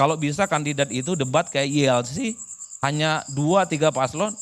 Kalau bisa kandidat itu debat kayak YLC, hanya 2-3 paslon,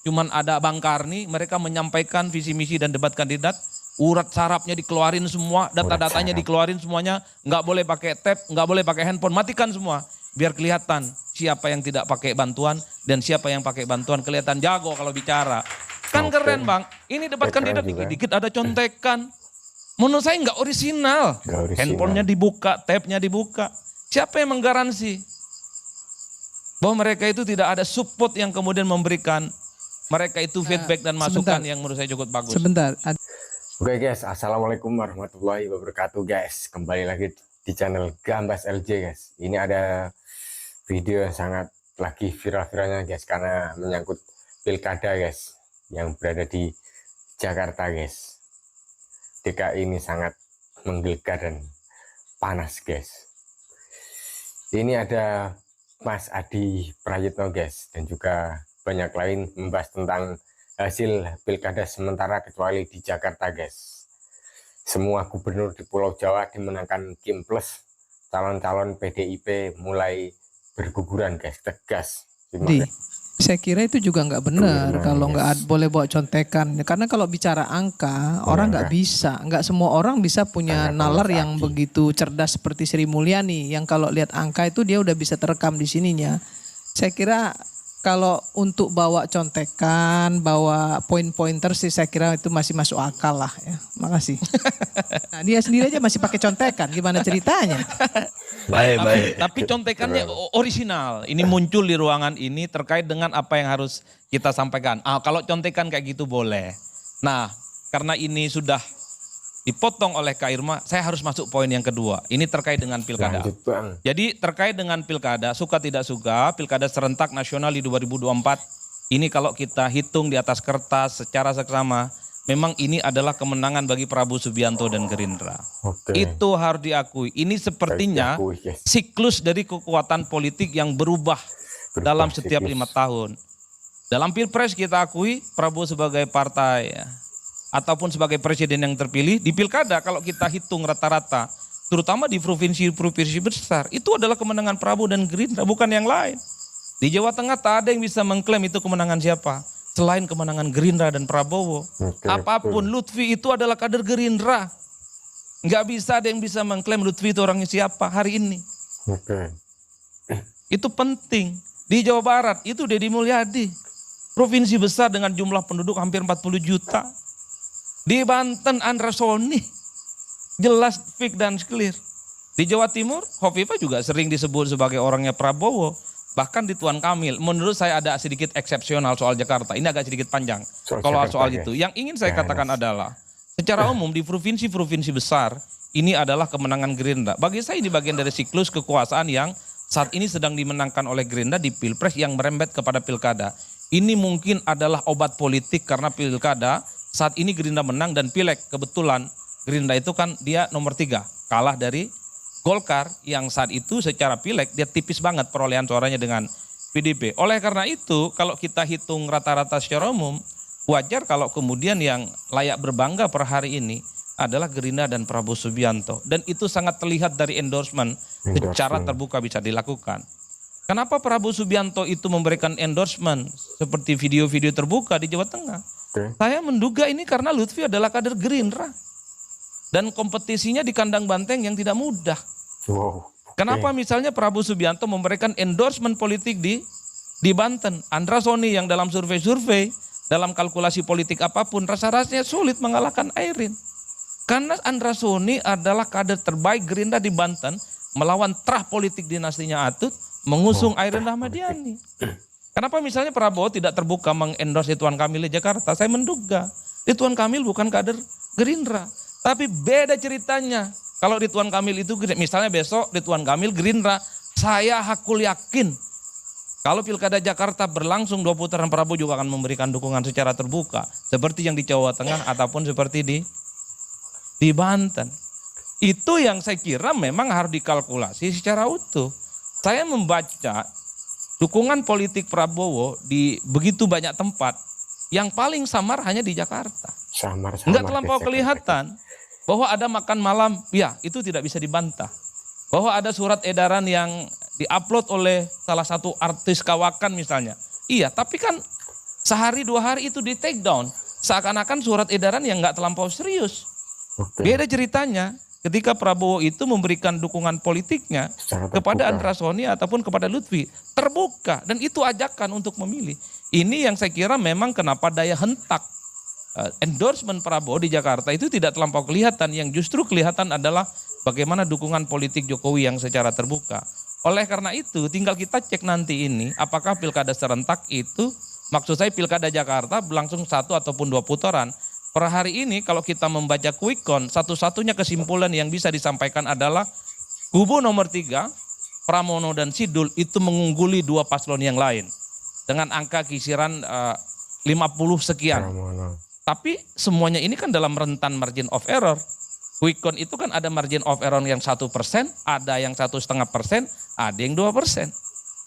cuman ada Bang Karni, mereka menyampaikan visi misi dan debat kandidat, urat sarapnya dikeluarin semua, data-datanya dikeluarin semuanya, nggak boleh pakai tab, nggak boleh pakai handphone, matikan semua, biar kelihatan siapa yang tidak pakai bantuan dan siapa yang pakai bantuan, kelihatan jago kalau bicara. Kan keren Bang, ini debat kandidat dikit-dikit ada contekan. Menurut saya nggak orisinal. Handphonenya dibuka, tabnya dibuka. Siapa yang menggaransi bahwa mereka itu tidak ada support yang kemudian memberikan mereka itu feedback dan masukan yang menurut saya cukup bagus. Oke guys, assalamualaikum warahmatullahi wabarakatuh guys. Kembali lagi di channel Gambas LJ guys. Ini ada video yang sangat lagi viral-viralnya guys, karena menyangkut pilkada guys yang berada di Jakarta guys. DKI ini sangat menggelegar dan panas guys. Ini ada Mas Adi Prayitno guys, dan juga banyak lain membahas tentang hasil pilkada sementara kecuali di Jakarta guys. Semua gubernur di Pulau Jawa dimenangkan Kim Plus, calon-calon PDIP mulai berguguran guys, tegas. Saya kira itu juga nggak benar kalau nggak boleh bawa contekan, karena kalau bicara angka orang nggak bisa, nggak semua orang bisa punya nalar yang begitu cerdas seperti Sri Mulyani yang kalau lihat angka itu dia udah bisa terekam di sininya. Saya kira kalau untuk bawa contekan, bawa poin-pointer sih saya kira itu masih masuk akal lah ya. Makasih. Nah, dia sendiri aja masih pakai contekan, gimana ceritanya? Baik. Tapi contekannya orisinal. Ini muncul di ruangan ini terkait dengan apa yang harus kita sampaikan. Kalau contekan kayak gitu boleh. Nah, karena ini sudah dipotong oleh Kak Irma, saya harus masuk poin yang kedua. Ini terkait dengan pilkada. Jadi terkait dengan pilkada, suka tidak suka, pilkada serentak nasional di 2024, ini kalau kita hitung di atas kertas secara seksama, memang ini adalah kemenangan bagi Prabowo Subianto dan Gerindra. Itu harus diakui. Ini sepertinya siklus dari kekuatan politik yang berubah dalam setiap 5 tahun. Dalam Pilpres kita akui Prabowo sebagai partai ataupun sebagai presiden yang terpilih. Di pilkada kalau kita hitung rata-rata, terutama di provinsi-provinsi besar, itu adalah kemenangan Prabowo dan Gerindra, bukan yang lain. Di Jawa Tengah tak ada yang bisa mengklaim itu kemenangan siapa selain kemenangan Gerindra dan Prabowo. Apapun, Lutfi itu adalah kader Gerindra. Nggak bisa ada yang bisa mengklaim Lutfi itu orangnya siapa hari ini. Itu penting. Di Jawa Barat itu Deddy Mulyadi, provinsi besar dengan jumlah penduduk hampir 40 juta. Di Banten Andra Soni, jelas fix dan clear. Di Jawa Timur Hovifah juga sering disebut sebagai orangnya Prabowo. Bahkan di Tuan Kamil, menurut saya ada sedikit eksepsional soal Jakarta. Ini agak sedikit panjang kalau soal itu. Yang ingin saya katakan adalah, secara umum di provinsi-provinsi besar, ini adalah kemenangan Gerindra. Bagi saya ini bagian dari siklus kekuasaan yang saat ini sedang dimenangkan oleh Gerindra di Pilpres yang merembet kepada pilkada. Ini mungkin adalah obat politik karena pilkada saat ini Gerindra menang dan pileg kebetulan Gerindra itu kan dia nomor 3, kalah dari Golkar yang saat itu secara pileg dia tipis banget perolehan suaranya dengan PDIP. Oleh karena itu kalau kita hitung rata-rata secara umum, wajar kalau kemudian yang layak berbangga per hari ini adalah Gerindra dan Prabowo Subianto. Dan itu sangat terlihat dari endorsement secara terbuka bisa dilakukan. Kenapa Prabowo Subianto itu memberikan endorsement seperti video-video terbuka di Jawa Tengah? Saya menduga ini karena Lutfi adalah kader Gerindra. Dan kompetisinya di kandang banteng yang tidak mudah. Kenapa misalnya Prabowo Subianto memberikan endorsement politik di Banten. Andra Soni yang dalam survei-survei, dalam kalkulasi politik apapun, rasa-rasanya sulit mengalahkan Airin. Karena Andra Soni adalah kader terbaik Gerindra di Banten, melawan terah politik dinastinya Atut, mengusung Airin Rahmadiani. Kenapa misalnya Prabowo tidak terbuka mengendorse Ridwan Kamil di Jakarta? Saya menduga Ridwan Kamil bukan kader Gerindra. Tapi beda ceritanya. Kalau Ridwan Kamil itu, misalnya besok Ridwan Kamil Gerindra, saya hakul yakin kalau pilkada Jakarta berlangsung 2 putaran, Prabowo juga akan memberikan dukungan secara terbuka. Seperti yang di Jawa Tengah ataupun seperti di Banten. Itu yang saya kira memang harus dikalkulasi secara utuh. Saya membaca dukungan politik Prabowo di begitu banyak tempat, yang paling samar hanya di Jakarta. Enggak terlampau kelihatan bahwa ada makan malam, ya itu tidak bisa dibantah. Bahwa ada surat edaran yang diupload oleh salah satu artis kawakan misalnya. Iya, tapi kan sehari 2 hari itu di take down. Seakan-akan surat edaran yang nggak terlampau serius. Oke. Beda ceritanya ketika Prabowo itu memberikan dukungan politiknya Secara kepada terbuka. Andra Soni ataupun kepada Lutfi. Terbuka dan itu ajakan untuk memilih. Ini yang saya kira memang kenapa daya hentak endorsement Prabowo di Jakarta itu tidak terlampau kelihatan. Yang justru kelihatan adalah bagaimana dukungan politik Jokowi yang secara terbuka. Oleh karena itu tinggal kita cek nanti ini apakah pilkada serentak itu, maksud saya pilkada Jakarta berlangsung 1 ataupun 2 putaran. Per hari ini kalau kita membaca quick count, satu-satunya kesimpulan yang bisa disampaikan adalah kubu nomor 3, Pramono dan Sidul itu mengungguli 2 paslon yang lain. Dengan angka kisiran 50 sekian. Pramono. Tapi semuanya ini kan dalam rentan margin of error. Quick count itu kan ada margin of error yang 1%, ada yang 1,5%, ada yang 2%.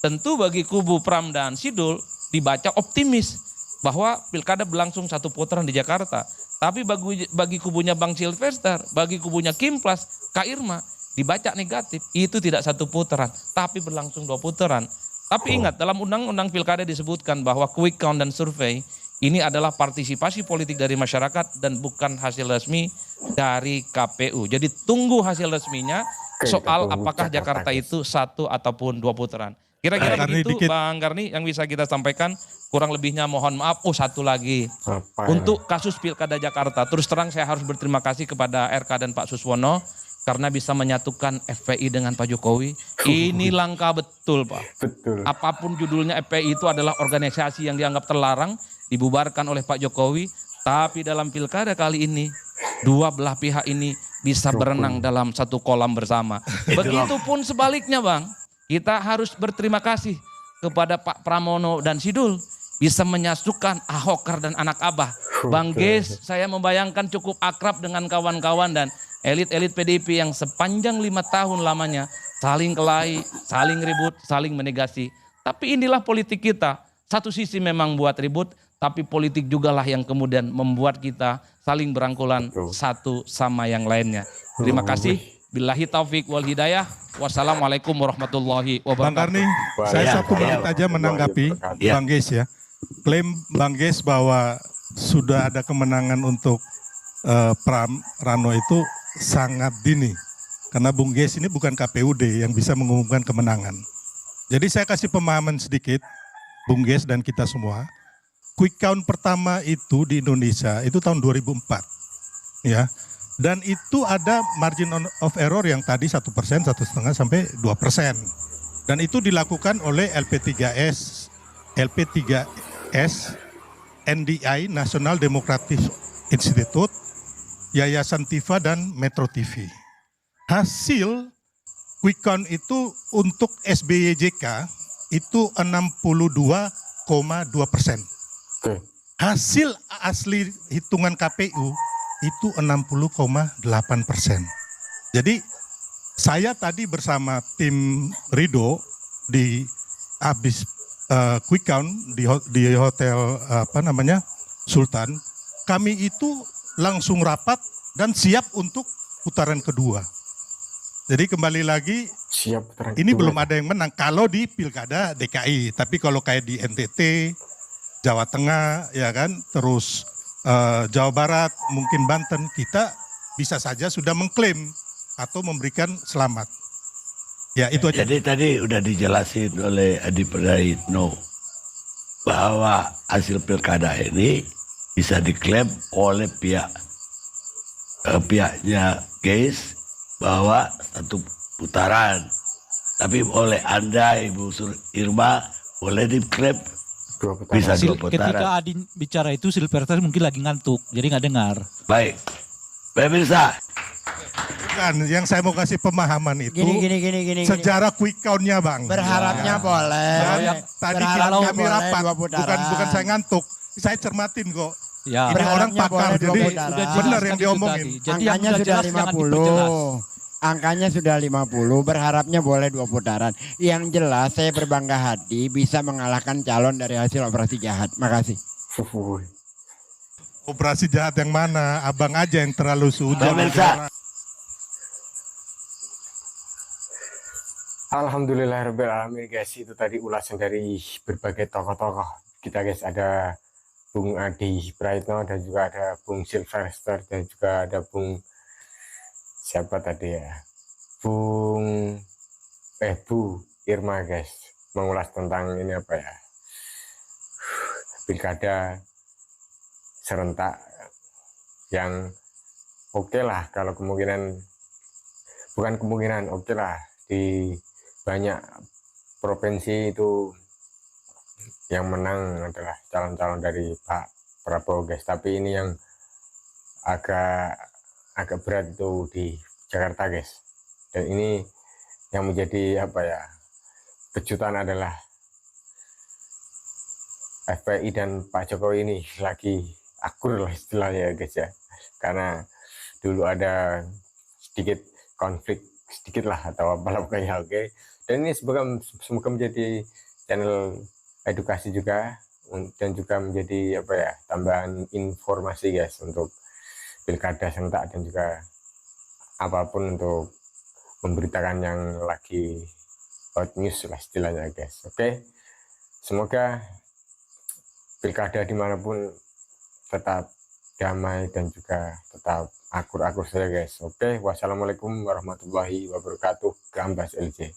Tentu bagi kubu Pram dan Sidul dibaca optimis bahwa pilkada berlangsung 1 putaran di Jakarta. Tapi bagi kubunya Bang Silvester, bagi kubunya Kim Plus, Kak Irma, dibaca negatif. Itu tidak 1 putaran, tapi berlangsung 2 putaran. Tapi ingat, dalam undang-undang pilkada disebutkan bahwa quick count dan survei ini adalah partisipasi politik dari masyarakat dan bukan hasil resmi dari KPU. Jadi tunggu hasil resminya soal apakah Jakarta itu 1 ataupun 2 putaran. Kira-kira begitu Bang Karni yang bisa kita sampaikan. Kurang lebihnya mohon maaf. Satu lagi. Untuk kasus Pilkada Jakarta. Terus terang saya harus berterima kasih kepada RK dan Pak Suswono. Karena bisa menyatukan FPI dengan Pak Jokowi. Ini langkah betul Pak. Betul. Apapun judulnya FPI itu adalah organisasi yang dianggap terlarang. Dibubarkan oleh Pak Jokowi. Tapi dalam Pilkada kali ini. Dua belah pihak ini bisa berenang dalam satu kolam bersama. Begitupun sebaliknya Bang. Kita harus berterima kasih kepada Pak Pramono dan Sidul bisa menyatukan Ahoker dan anak Abah. Bang Ges, saya membayangkan cukup akrab dengan kawan-kawan dan elit-elit PDIP yang sepanjang 5 tahun lamanya saling kelahi, saling ribut, saling menegasi. Tapi inilah politik kita. Satu sisi memang buat ribut, tapi politik jugalah yang kemudian membuat kita saling berangkulan satu sama yang lainnya. Terima kasih. Billahi taufik wal hidayah. Wassalamualaikum warahmatullahi wabarakatuh. Bang Karni, saya 1 menit aja menanggapi Bang Ges ya. Klaim Bang Ges bahwa sudah ada kemenangan untuk Pram Rano itu sangat dini. Karena Bung Ges ini bukan KPUD yang bisa mengumumkan kemenangan. Jadi saya kasih pemahaman sedikit, Bung Ges dan kita semua. Quick count pertama itu di Indonesia itu tahun 2004. Ya. Dan itu ada margin of error yang tadi 1%, 1,5% sampai 2%. Dan itu dilakukan oleh LP3S, NDI, National Democratic Institute, Yayasan TIFA, dan Metro TV. Hasil quick count itu untuk SBYJK itu 62,2%. Hasil asli hitungan KPU itu 60,8%. Jadi saya tadi bersama tim Rido di habis quick count di hotel Sultan, kami itu langsung rapat dan siap untuk putaran kedua. Jadi kembali lagi Siap, ini belum ada yang menang kalau di Pilkada DKI, tapi kalau kayak di NTT, Jawa Tengah ya kan, terus Jawa Barat, mungkin Banten, kita bisa saja sudah mengklaim atau memberikan selamat. Ya itu aja. Jadi tadi udah dijelasin oleh Adi Praitno bahwa hasil pilkada ini bisa diklaim oleh pihaknya Ges bahwa 1 putaran. Tapi oleh Anda, Ibu Irma, boleh diklaim bisa 2 putaran. Ketika Adi bicara itu Silverter mungkin lagi ngantuk, jadi nggak dengar. Baik, pemirsa. Bukan, yang saya mau kasih pemahaman itu Gini. sejarah quick count-nya Bang. Berharapnya boleh. Dan tadi kami rapat, bukan saya ngantuk, saya cermatin kok. Ya. Ini orang Berharapnya pakar, boleh jadi 2 putaran. benar yang diomongin. Jadi Angkanya yang sudah jelas jangan 50. diperjelas. Angkanya sudah 50, berharapnya boleh 2 putaran. Yang jelas saya berbangga hati bisa mengalahkan calon dari hasil operasi jahat. Makasih. Operasi jahat yang mana? Abang aja yang terlalu sudah. Pemirsa, Alhamdulillahirrahmanirrahim guys, itu tadi ulasan dari berbagai tokoh-tokoh kita guys. Ada Bung Adi Praitno dan juga ada Bung Sylvester dan juga ada Bung siapa tadi ya, Bu Irma guys, mengulas tentang ini apa ya, pilkada serentak yang oke lah, kalau kemungkinan bukan kemungkinan, oke lah, di banyak provinsi itu yang menang adalah calon-calon dari Pak Prabowo guys. Tapi ini yang agak berat itu di Jakarta guys, dan ini yang menjadi apa ya, kejutan adalah FPI dan Pak Jokowi ini lagi akur lah istilahnya ya guys ya, karena dulu ada sedikit konflik sedikit lah atau apalah pokoknya. Oke, dan ini semoga menjadi channel edukasi juga, dan juga menjadi apa ya, tambahan informasi guys untuk pilkada serentak, dan juga apapun untuk memberitakan yang lagi hot news lah istilahnya guys. Oke, semoga pilkada dimanapun tetap damai dan juga tetap akur-akur saja guys. Oke, wassalamualaikum warahmatullahi wabarakatuh. Gambas LJ.